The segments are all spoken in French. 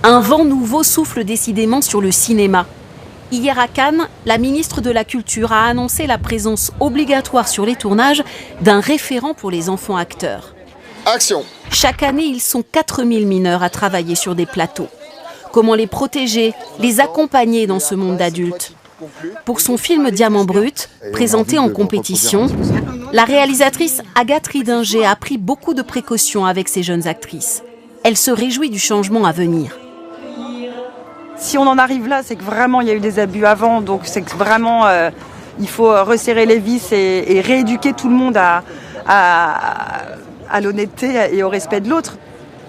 Un vent nouveau souffle décidément sur le cinéma. Hier à Cannes, la ministre de la Culture a annoncé la présence obligatoire sur les tournages d'un référent pour les enfants acteurs. Action. Chaque année, ils sont 4000 mineurs à travailler sur des plateaux. Comment les protéger, les accompagner dans ce monde d'adultes ? Pour son film Diamant brut, présenté en compétition, la réalisatrice Agathe Ridinger a pris beaucoup de précautions avec ces jeunes actrices. Elle se réjouit du changement à venir. Si on en arrive là, c'est que vraiment il y a eu des abus avant, donc c'est que vraiment il faut resserrer les vis et rééduquer tout le monde à l'honnêteté et au respect de l'autre.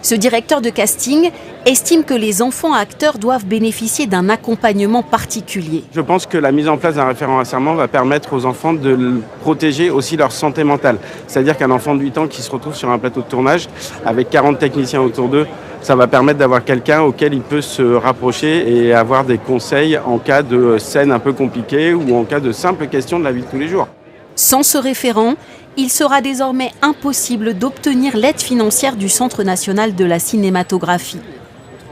Ce directeur de casting estime que les enfants acteurs doivent bénéficier d'un accompagnement particulier. Je pense que la mise en place d'un référent à serment va permettre aux enfants de protéger aussi leur santé mentale. C'est-à-dire qu'un enfant de 8 ans qui se retrouve sur un plateau de tournage avec 40 techniciens autour d'eux, ça va permettre d'avoir quelqu'un auquel il peut se rapprocher et avoir des conseils en cas de scène un peu compliquée ou en cas de simples questions de la vie de tous les jours. Sans ce référent, il sera désormais impossible d'obtenir l'aide financière du Centre national de la cinématographie.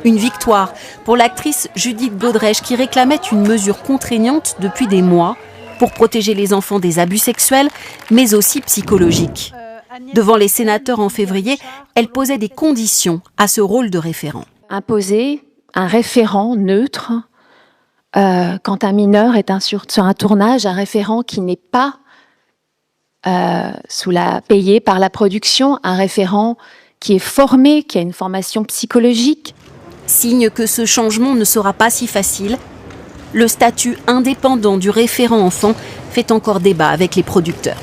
Une victoire pour l'actrice Judith Godrèche qui réclamait une mesure contraignante depuis des mois pour protéger les enfants des abus sexuels, mais aussi psychologiques. Devant les sénateurs en février, elle posait des conditions à ce rôle de référent. Imposer un référent neutre quand un mineur est sur un tournage, un référent qui n'est pas payé par la production, un référent qui est formé, qui a une formation psychologique. Signe que ce changement ne sera pas si facile, le statut indépendant du référent enfant fait encore débat avec les producteurs.